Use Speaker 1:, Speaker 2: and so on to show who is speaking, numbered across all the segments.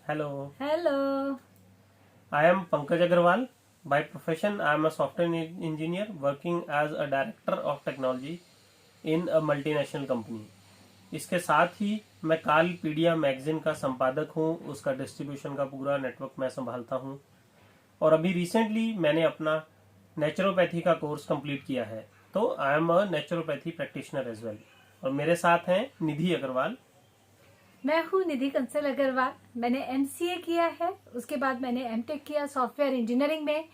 Speaker 1: Hello,
Speaker 2: Hello.
Speaker 1: I am Pankaj Agarwal. By profession, I am a software engineer working as a director of technology in a multinational company. इसके साथ ही मैं कालपीडिया magazine का संपादक हूँ, उसका distribution का पूरा नेटवर्क मैं संभालता हूँ। और अभी रिसेंटली मैंने अपना नेचुरोपैथी का कोर्स कंप्लीट किया है, तो I am a naturopathy practitioner as well. और मेरे साथ हैं निधि अग्रवाल।
Speaker 2: मैं हूँ निधि कंसल अग्रवाल। मैंने एमसीए किया है, उसके बाद मैंने एमटेक किया सॉफ्टवेयर इंजीनियरिंग में।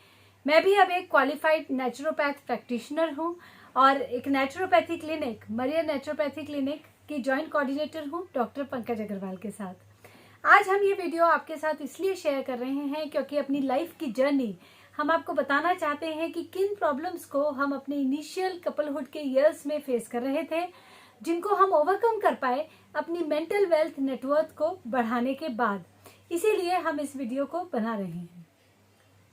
Speaker 2: मैं भी अब एक क्वालिफाइड नेचुरोपैथ प्रैक्टिशनर हूँ और एक नेचुरोपैथी क्लिनिक, मरियर नेचुरोपैथी क्लिनिक की जॉइंट कोऑर्डिनेटर हूँ डॉक्टर पंकज अग्रवाल के साथ। आज हम ये वीडियो आपके साथ इसलिए शेयर कर रहे हैं क्योंकि अपनी लाइफ की जर्नी हम आपको बताना चाहते हैं कि किन प्रॉब्लम्स को हम अपने इनिशियल कपलहुड के ईयर्स में फेस कर रहे थे, जिनको हम ओवरकम कर पाए अपनी मेंटल वेल्थ नेटवर्क को बढ़ाने के बाद। इसीलिए हम इस वीडियो को बना रहे हैं।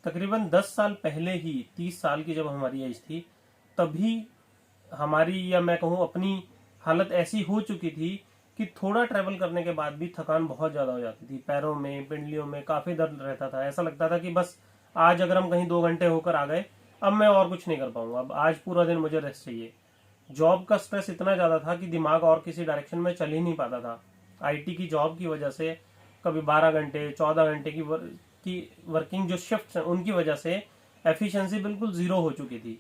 Speaker 1: तकरीबन 10 साल पहले ही, 30 साल की जब हमारी एज थी, तभी हमारी, या मैं कहूँ अपनी हालत ऐसी हो चुकी थी कि थोड़ा ट्रैवल करने के बाद भी थकान बहुत ज्यादा हो जाती थी। पैरों में, पिंडलियों में काफी दर्द रहता था। ऐसा लगता था कि बस आज अगर हम कहीं 2 घंटे होकर आ गए, अब मैं और कुछ नहीं कर पाऊंगा, अब आज पूरा दिन मुझे रेस्ट चाहिए। जॉब का स्ट्रेस इतना ज्यादा था कि दिमाग और किसी डायरेक्शन में चल ही नहीं पाता था। आईटी की जॉब की वजह से कभी 12 घंटे, 14 घंटे की वर्किंग जो शिफ्ट है, उनकी वजह से एफिशिएंसी बिल्कुल जीरो हो चुकी थी।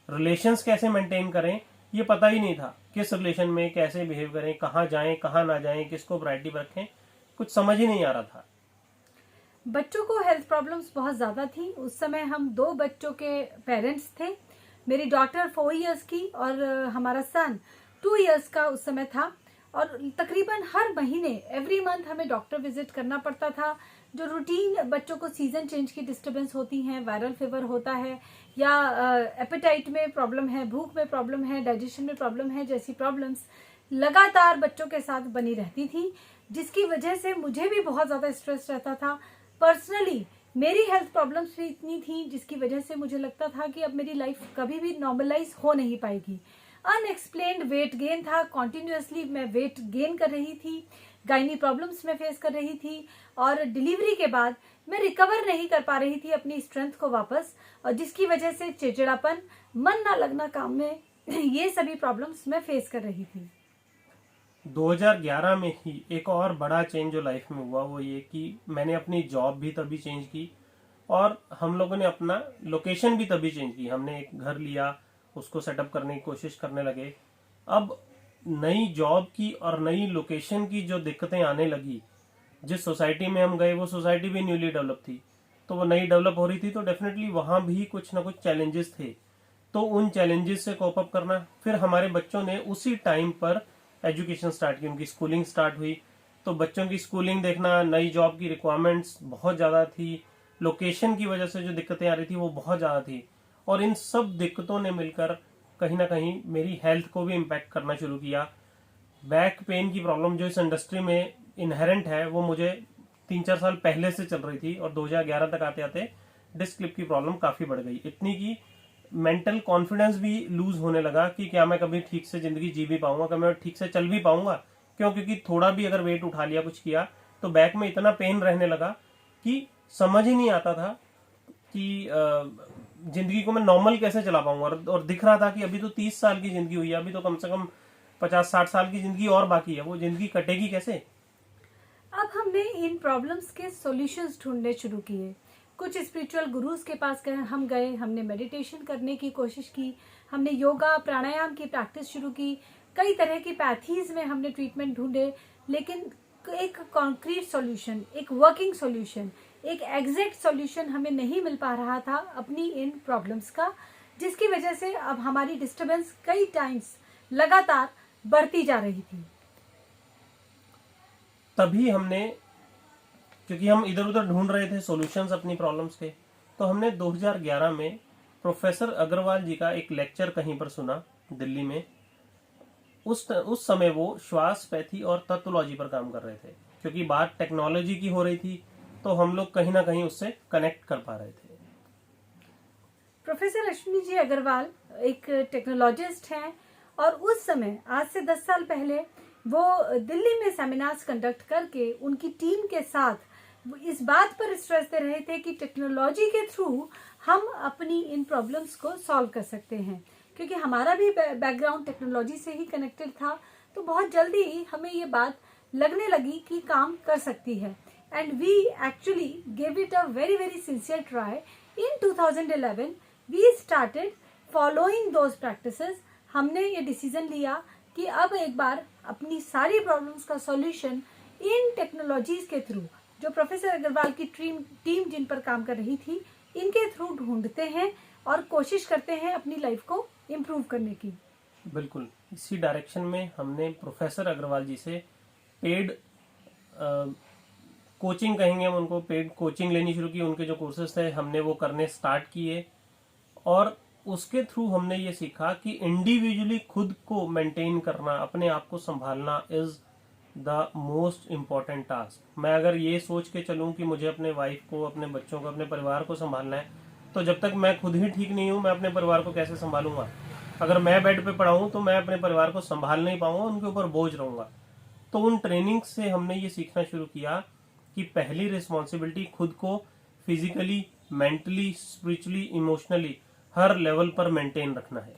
Speaker 1: रिलेशंस कैसे मेंटेन करें ये पता ही नहीं था। किस रिलेशन में कैसे बिहेव करें, कहाँ जाएं कहाँ ना जाएं, किसको प्रायोरिटी पर रखें, कुछ समझ ही नहीं आ रहा था।
Speaker 2: बच्चों को हेल्थ प्रॉब्लम्स बहुत ज़्यादा थी। उस समय हम 2 बच्चों के पेरेंट्स थे। मेरी डॉटर 4 इयर्स की और हमारा सन 2 इयर्स का उस समय था। और तकरीबन हर महीने, एवरी मंथ हमें डॉक्टर विजिट करना पड़ता था। जो रूटीन बच्चों को सीजन चेंज की डिस्टर्बेंस होती हैं, वायरल फीवर होता है या एपेटाइट में प्रॉब्लम है, भूख में प्रॉब्लम है, डाइजेशन में प्रॉब्लम है, जैसी प्रॉब्लम्स लगातार बच्चों के साथ बनी रहती थी, जिसकी वजह से मुझे भी बहुत ज़्यादा स्ट्रेस रहता था। पर्सनली मेरी हेल्थ प्रॉब्लम्स भी इतनी थी जिसकी वजह से मुझे लगता था कि अब मेरी लाइफ कभी भी नॉर्मलाइज हो नहीं पाएगी। अनएक्सप्लेन्ड वेट गेन था, कॉन्टिन्यूसली मैं वेट गेन कर रही थी, गायनी प्रॉब्लम्स में फेस कर रही थी और डिलीवरी के बाद मैं रिकवर नहीं कर पा रही थी अपनी स्ट्रेंथ को वापस, और जिसकी वजह से चिड़चिड़ापन, मन ना लगना काम में, ये सभी प्रॉब्लम्स मैं फेस कर रही थी।
Speaker 1: 2011 में ही एक और बड़ा चेंज जो लाइफ में हुआ वो ये कि मैंने अपनी जॉब भी तभी चेंज की और हम लोगों ने अपना लोकेशन भी तभी चेंज की। हमने एक घर लिया, उसको सेटअप करने की कोशिश करने लगे। अब नई जॉब की और नई लोकेशन की जो दिक्कतें आने लगी, जिस सोसाइटी में हम गए वो सोसाइटी भी न्यूली डेवलप थी, तो वो नई डेवलप हो रही थी, तो डेफिनेटली वहां भी कुछ ना कुछ चैलेंजेस थे। तो उन चैलेंजेस से कोप अप करना, फिर हमारे बच्चों ने उसी टाइम पर एजुकेशन स्टार्ट की, उनकी स्कूलिंग स्टार्ट हुई। तो बच्चों की स्कूलिंग देखना, नई जॉब की रिक्वायरमेंट्स बहुत ज़्यादा थी, लोकेशन की वजह से जो दिक्कतें आ रही थी वो बहुत ज़्यादा थी। और इन सब दिक्कतों ने मिलकर कहीं ना कहीं मेरी हेल्थ को भी इम्पैक्ट करना शुरू किया। बैक पेन की प्रॉब्लम जो इस इंडस्ट्री में इनहेरेंट है वो मुझे 3-4 साल पहले से चल रही थी, और 2011 तक आते आते डिस्क क्लिप की प्रॉब्लम काफ़ी बढ़ गई, इतनी की मेंटल कॉन्फिडेंस भी लूज होने लगा कि क्या मैं कभी ठीक से जिंदगी जी भी पाऊंगा, क्या मैं ठीक से चल भी पाऊंगा। क्यों? क्योंकि थोड़ा भी अगर वेट उठा लिया, कुछ किया, तो बैक में इतना पेन रहने लगा कि समझ ही नहीं आता था कि जिंदगी को मैं नॉर्मल कैसे चला पाऊंगा। और दिख रहा था कि अभी तो 30 साल की जिंदगी हुई है, अभी तो कम से कम 50-60 साल की जिंदगी और बाकी है, वो जिंदगी कटेगी कैसे।
Speaker 2: अब हमने इन प्रॉब्लम्स के सॉल्यूशंस ढूंढने शुरू किए। कुछ स्पिरिचुअल गुरुज के पास हम गए, हमने मेडिटेशन करने की कोशिश की, हमने योगा प्राणायाम की प्रैक्टिस शुरू की, कई तरह की पैथीज में हमने ट्रीटमेंट ढूंढे, लेकिन एक कॉन्क्रीट सॉल्यूशन, एक वर्किंग सॉल्यूशन, एक एग्जैक्ट सॉल्यूशन हमें नहीं मिल पा रहा था अपनी इन प्रॉब्लम्स का, जिसकी वजह से अब हमारी डिस्टर्बेंस कई टाइम्स लगातार बढ़ती जा रही थी।
Speaker 1: तभी हमने, क्योंकि हम इधर उधर ढूंढ रहे थे सॉल्यूशंस अपनी प्रॉब्लम्स के, तो हमने 2011 में प्रोफेसर अग्रवाल जी का एक लेक्चर कहीं पर सुना दिल्ली में। उस समय वो श्वास पैथी और तत्वोलॉजी पर काम कर रहे थे। क्योंकि बात टेक्नोलॉजी की हो रही थी, तो हम लोग कहीं ना कहीं उससे कनेक्ट कर पा रहे थे।
Speaker 2: प्रोफेसर अश्विनी जी अग्रवाल एक टेक्नोलॉजिस्ट हैं और उस समय, आज से 10 साल पहले, वो दिल्ली में सेमिनार्स कंडक्ट करके उनकी टीम के साथ वो इस बात पर स्ट्रेस दे रहे थे कि टेक्नोलॉजी के थ्रू हम अपनी इन प्रॉब्लम्स को सॉल्व कर सकते हैं, क्योंकि हमारा भी बैकग्राउंड टेक्नोलॉजी से ही कनेक्टेड था। तो बहुत जल्दी ही हमें ये बात लगने लगी कि काम कर सकती है। And we actually give it a very very sincere try. In 2011 we started following those practices. हमने ये डिसीजन लिया कि अब एक बार अपनी सारी प्रॉब्लम्स का सॉल्यूशन इन टेक्नोलॉजीज के थ्रू, जो प्रोफेसर अग्रवाल की टीम जिन पर काम कर रही थी, इनके थ्रू ढूंढते हैं और कोशिश करते हैं अपनी लाइफ को इम्प्रूव करने की।
Speaker 1: बिल्कुल इसी डायरेक्शन में हमने प्रोफेसर अग्रवाल जी से पेड कोचिंग कहेंगे हम उनको, पेड कोचिंग लेनी शुरू की। उनके जो कोर्सेज थे हमने वो करने स्टार्ट किए और उसके थ्रू हमने ये सीखा कि इंडिविजुअली खुद को मेंटेन करना, अपने आप को संभालना is the most important task. मैं अगर ये सोच के चलूं कि मुझे अपने वाइफ को, अपने बच्चों को, अपने परिवार को संभालना है, तो जब तक मैं खुद ही ठीक नहीं हूं मैं अपने परिवार को कैसे संभालूंगा। अगर मैं बेड पे पड़ा हूं तो मैं अपने परिवार को संभाल नहीं पाऊंगा, उनके ऊपर बोझ रहूंगा। तो उन ट्रेनिंग से हमने ये सीखना शुरू किया कि पहली रिस्पॉन्सिबिलिटी खुद को फिजिकली, मेंटली, स्पिरिचुअली, इमोशनली हर लेवल पर मेंटेन रखना है।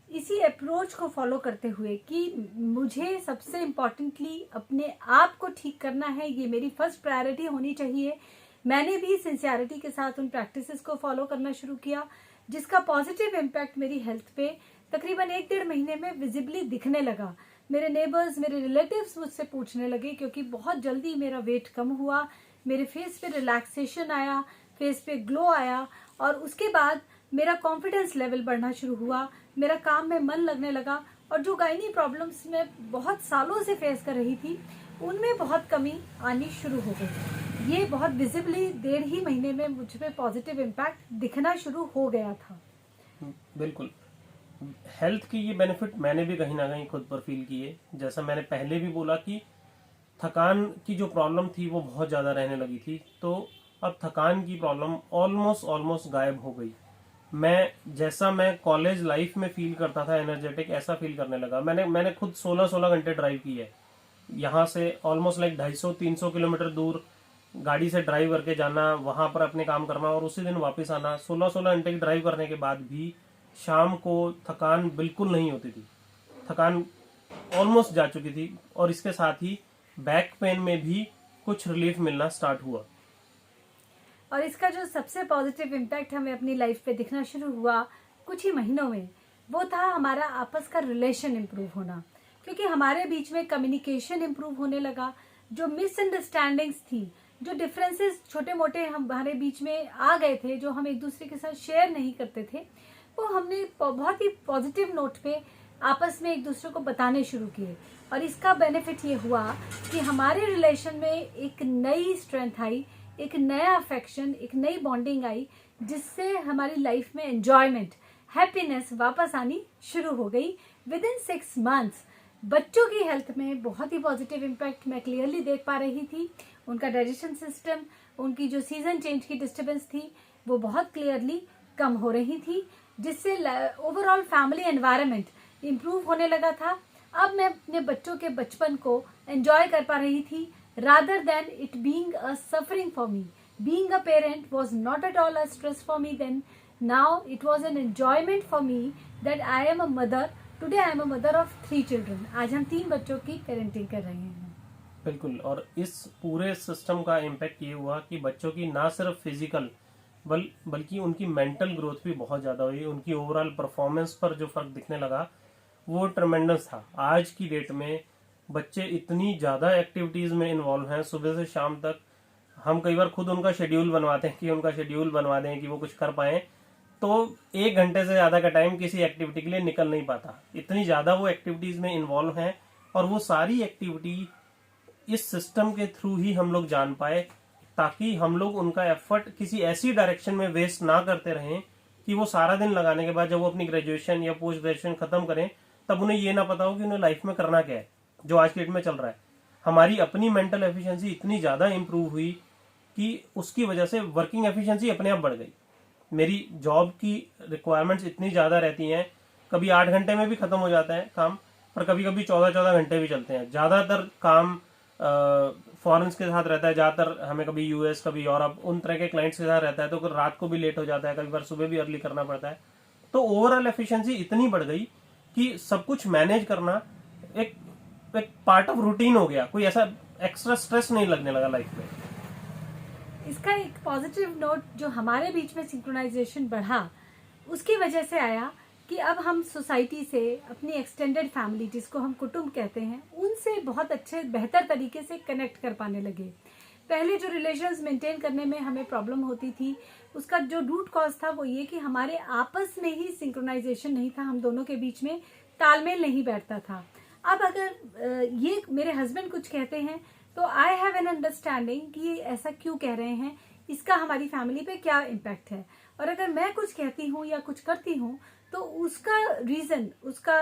Speaker 2: इसी अप्रोच को फॉलो करते हुए कि मुझे सबसे इम्पोर्टेंटली अपने आप को ठीक करना है, ये मेरी फर्स्ट प्रायोरिटी होनी चाहिए, मैंने भी सिंसियरिटी के साथ उन प्रैक्टिसेस को फॉलो करना शुरू किया, जिसका पॉजिटिव इम्पैक्ट मेरी हेल्थ पे तकरीबन 1-1.5 महीने में विजिबली दिखने लगा। मेरे नेबर्स, मेरे रिलेटिव्स मुझसे पूछने लगे, क्योंकि बहुत जल्दी मेरा वेट कम हुआ, मेरे फेस पे रिलैक्सेशन आया, फेस पे ग्लो आया, और उसके बाद मेरा कॉन्फिडेंस लेवल बढ़ना शुरू हुआ, मेरा काम में मन लगने लगा, और जो गायनी प्रॉब्लम्स मैं बहुत सालों से फेस कर रही थी उनमें बहुत कमी आनी शुरू हो गई। ये बहुत विजिबली 1.5 महीने में मुझ पे पॉजिटिव इम्पैक्ट दिखना शुरू हो गया था।
Speaker 1: बिल्कुल, हेल्थ की ये बेनिफिट मैंने भी कहीं ना कहीं खुद पर फील किए। जैसा मैंने पहले भी बोला कि थकान की जो प्रॉब्लम थी वो बहुत ज़्यादा रहने लगी थी, तो अब थकान की प्रॉब्लम ऑलमोस्ट गायब हो गई। मैं कॉलेज लाइफ में फील करता था एनर्जेटिक, ऐसा फील करने लगा। मैंने खुद 16 घंटे ड्राइव की है, यहाँ से ऑलमोस्ट लाइक 250-300 किलोमीटर दूर गाड़ी से ड्राइव करके जाना, वहां पर अपने काम करना और उसी दिन वापस आना। 16 घंटे की ड्राइव करने के बाद भी शाम को थकान बिल्कुल नहीं होती थी, थकान ऑलमोस्ट जा चुकी थी, और इसके साथ ही बैक पेन में भी कुछ रिलीफ मिलना स्टार्ट हुआ।
Speaker 2: और इसका जो सबसे पॉजिटिव इम्पैक्ट हमें अपनी लाइफ पे दिखना शुरू हुआ कुछ ही महीनों में, वो था हमारा आपस का रिलेशन इम्प्रूव होना, क्योंकि हमारे बीच में कम्युनिकेशन इम्प्रूव होने लगा। जो मिसअंडरस्टैंडिंग्स थी, जो डिफरेंसेस छोटे मोटे हमारे बीच में आ गए थे, जो हम एक दूसरे के साथ शेयर नहीं करते थे, वो हमने बहुत ही पॉजिटिव नोट पे आपस में एक दूसरे को बताने शुरू किए। और इसका बेनिफिट ये हुआ कि हमारे रिलेशन में एक नई स्ट्रेंथ आई, एक नया अफेक्शन, एक नई बॉन्डिंग आई, जिससे हमारी लाइफ में एंजॉयमेंट, हैप्पीनेस वापस आनी शुरू हो गई। विद इन 6 मंथ्स बच्चों की हेल्थ में बहुत ही पॉजिटिव इम्पैक्ट मैं क्लियरली देख पा रही थी। उनका डाइजेशन सिस्टम, उनकी जो सीजन चेंज की डिस्टर्बेंस थी, वो बहुत क्लियरली कम हो रही थी, जिससे ओवरऑल फैमिली एनवायरनमेंट इम्प्रूव होने लगा था। अब मैं अपने बच्चों के बचपन को एंजॉय कर पा रही थी, rather than it being a suffering for me. Being a parent was not at all a stress for me then. Now it was an enjoyment for me that I am a mother. Today I am a mother of 3 children. आज हम 3 बच्चों की parenting कर रहे हैं।
Speaker 1: बिल्कुल, और इस पूरे सिस्टम का इम्पैक्ट ये हुआ कि बच्चों की ना सिर्फ फिजिकल बल्कि उनकी मेंटल ग्रोथ भी बहुत ज़्यादा हुई। उनकी ओवरऑल परफॉर्मेंस पर जो फर्क दिखने लगा वो ट्रेमेंडस था। आज की डेट में बच्चे इतनी ज़्यादा एक्टिविटीज़ में इन्वॉल्व हैं, सुबह से शाम तक। हम कई बार खुद उनका शेड्यूल बनवाते हैं कि उनका शेड्यूल बनवा दें कि वो कुछ कर पाएं, तो 1 घंटे से ज़्यादा का टाइम किसी एक्टिविटी के लिए निकल नहीं पाता। इतनी ज़्यादा वो एक्टिविटीज़ में इन्वॉल्व हैं, और वो सारी एक्टिविटी इस सिस्टम के थ्रू ही हम लोग जान पाए, ताकि हम लोग उनका एफर्ट किसी ऐसी डायरेक्शन में वेस्ट ना करते रहें कि वो सारा दिन लगाने के बाद जब वो अपनी ग्रेजुएशन या पोस्ट ग्रेजुएशन खत्म करें तब उन्हें ये ना पता हो कि उन्हें लाइफ में करना क्या है, जो आज के डेट में चल रहा है। हमारी अपनी मेंटल एफिशिएंसी इतनी ज़्यादा इंप्रूव हुई कि उसकी वजह से वर्किंग एफिशिएंसी अपने आप बढ़ गई। मेरी जॉब की रिक्वायरमेंट्स इतनी ज़्यादा रहती हैं, कभी 8 घंटे में भी खत्म हो जाता है काम, पर कभी कभी 14-14 घंटे भी चलते हैं। ज़्यादातर काम फॉरेन्स के साथ रहता है ज्यादातर, हमें कभी यूएस कभी यूरोप उन तरह के क्लाइंट्स के साथ रहता है, तो रात को भी लेट हो जाता है, कभी बार सुबह भी अर्ली करना पड़ता है। तो ओवरऑल एफिशिएंसी इतनी बढ़ गई कि सब कुछ मैनेज करना एक एक पार्ट ऑफ रूटीन हो गया, कोई ऐसा एक्स्ट्रा स्ट्रेस नहीं लगने लगा लाइफ में।
Speaker 2: इसका एक पॉजिटिव नोट जो हमारे बीच में सिंक्रोनाइजेशन बढ़ा, उसकी वजह से आया कि अब हम सोसाइटी से, अपनी एक्सटेंडेड फैमिली जिसको हम कुटुंब कहते हैं, उनसे बहुत अच्छे बेहतर तरीके से कनेक्ट कर पाने लगे। पहले जो रिलेशंस मेंटेन करने में हमें प्रॉब्लम होती थी, उसका जो रूट कॉज था वो ये कि हमारे आपस में ही सिंक्रोनाइजेशन नहीं था, हम दोनों के बीच में तालमेल नहीं बैठता था। अब अगर ये मेरे हस्बैंड कुछ कहते हैं तो आई हैव एन अंडरस्टैंडिंग कि ये ऐसा क्यों कह रहे हैं, इसका हमारी फैमिली पे क्या इम्पैक्ट है। और अगर मैं कुछ कहती हूँ या कुछ करती हूँ तो उसका रीजन, उसका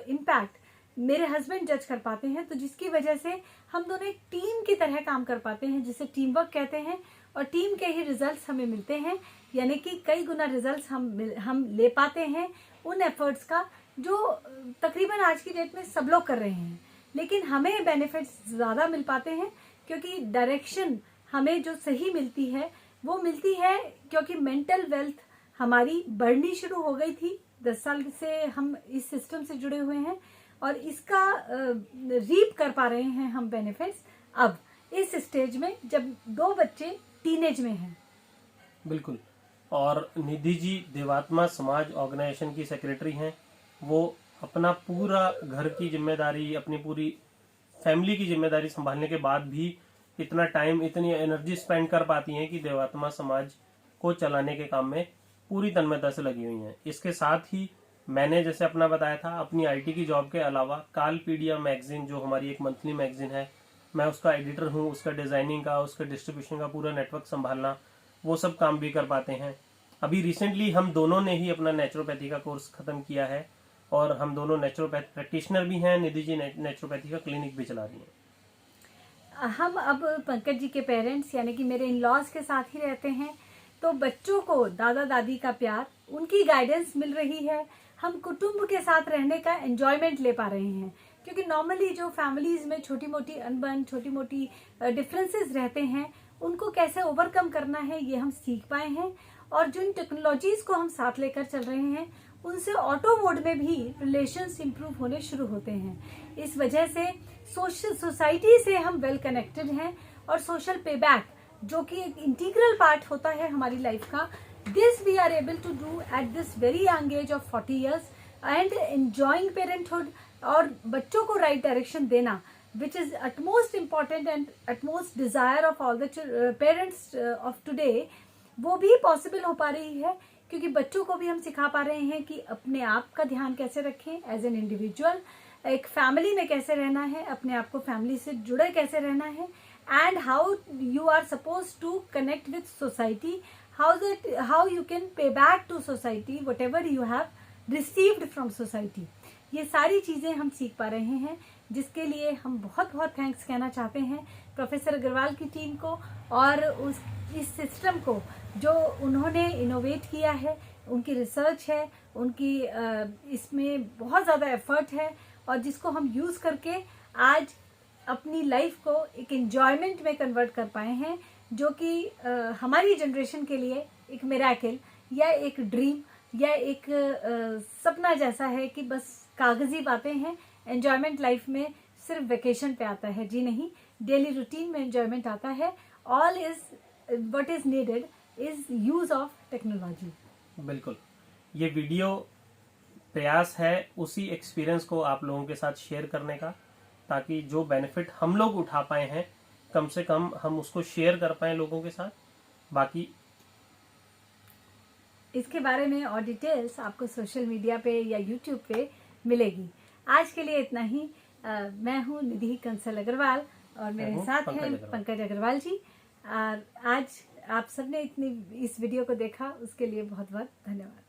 Speaker 2: इम्पैक्ट मेरे हस्बैंड जज कर पाते हैं, तो जिसकी वजह से हम दोनों एक टीम की तरह काम कर पाते हैं, जिसे टीम वर्क कहते हैं। और टीम के ही रिजल्ट्स हमें मिलते हैं, यानी कि कई गुना रिजल्ट्स हम ले पाते हैं उन एफर्ट्स का जो तकरीबन आज की डेट में सब लोग कर रहे हैं। लेकिन हमें बेनिफिट्स ज़्यादा मिल पाते हैं क्योंकि डायरेक्शन हमें जो सही मिलती है वो मिलती है, क्योंकि मेंटल वेल्थ हमारी बढ़नी शुरू हो गई थी। 10 साल से हम इस सिस्टम से जुड़े हुए हैं और इसका रीप कर पा रहे हैं हम बेनिफिट्स अब इस स्टेज में, जब 2 बच्चे टीनेज में हैं।
Speaker 1: बिल्कुल। और निधि जी देवात्मा समाज ऑर्गेनाइजेशन की सेक्रेटरी हैं। वो अपना पूरा घर की जिम्मेदारी, अपनी पूरी फैमिली की जिम्मेदारी संभालने के बाद भी इतना टाइम, इतनी एनर्जी स्पेंड कर पाती हैं कि देवात्मा समाज को चलाने के काम में पूरी तन्मयता से लगी हुई हैं। इसके साथ ही मैंने जैसे अपना बताया था, अपनी आईटी की जॉब के अलावा कालपीडिया मैगजीन जो हमारी एक मंथली मैगजीन है, मैं उसका एडिटर हूँ। उसका डिजाइनिंग का, उसका डिस्ट्रीब्यूशन का पूरा नेटवर्क संभालना, वो सब काम भी कर पाते हैं। अभी रिसेंटली हम दोनों ने ही अपना नेचुरोपैथी का कोर्स खत्म किया है और हम दोनों नेचुरोपैथ प्रैक्टिशनर भी हैं। निधि जी नेचुरोपैथी का क्लिनिक भी चला रही हैं।
Speaker 2: हम अब पंकज जी के पेरेंट्स यानी कि मेरे इन लॉज के साथ ही रहते हैं, तो बच्चों को दादा दादी का प्यार, उनकी गाइडेंस मिल रही है। हम कुटुंब के साथ रहने का एंजॉयमेंट ले पा रहे हैं, क्योंकि नॉर्मली जो फैमिलीज में छोटी मोटी अनबन, छोटी मोटी डिफरेंसेस रहते हैं, उनको कैसे ओवरकम करना है ये हम सीख पाए हैं। और जिन टेक्नोलॉजीज को हम साथ लेकर चल रहे हैं, उनसे ऑटो मोड में भी रिलेशंस इंप्रूव होने शुरू होते हैं। इस वजह से सोशल सोसाइटी से हम वेल कनेक्टेड हैं और सोशल पेबैक जो कि एक इंटीग्रल पार्ट होता है हमारी लाइफ का, this we are able to do at this very young age of 40 years and enjoying parenthood. और बच्चों को राइट डायरेक्शन देना which is utmost important and utmost desire of all the parents of today, वो भी possible हो पा रही है क्योंकि बच्चों को भी हम सिखा पा रहे हैं कि अपने आप का ध्यान कैसे रखें एज एन इंडिविजुअल, एक फैमिली में कैसे रहना है, अपने आप को फैमिली से जुड़े कैसे रहना है, and how you are supposed to connect with society, how you can pay back to society whatever you have received from society। ये सारी चीजें हम सीख पा रहे हैं, जिसके लिए हम बहुत बहुत थैंक्स कहना चाहते हैं प्रोफेसर अग्रवाल की टीम को और इस सिस्टम को जो उन्होंने इनोवेट किया है। उनकी रिसर्च है, उनकी इसमें बहुत ज़्यादा एफर्ट है और जिसको हम यूज़ करके आज अपनी लाइफ को एक एंजॉयमेंट में कन्वर्ट कर पाए हैं, जो कि हमारी जनरेशन के लिए एक मिरेकल या एक ड्रीम या एक सपना जैसा है कि बस कागजी बातें हैं। एंजॉयमेंट लाइफ में सिर्फ वेकेशन पे आता है, जी नहीं, डेली रूटीन में एंजॉयमेंट आता है। All is what is needed is use of technology.
Speaker 1: बिल्कुल, ये वीडियो प्रयास है उसी एक्सपीरियंस को आप लोगों के साथ शेयर करने का, ताकि जो बेनिफिट हम लोग उठा पाए हैं कम से कम हम उसको शेयर कर पाए लोगों के साथ। बाकी
Speaker 2: इसके बारे में और डिटेल्स आपको सोशल मीडिया पे या यूट्यूब पे मिलेगी। आज के लिए इतना ही। मैं हूँ निधि कंसल अग्रवाल और मेरे साथ हैं पंकज अग्रवाल जी। आज आप सबने इस वीडियो को देखा, उसके लिए बहुत बहुत धन्यवाद।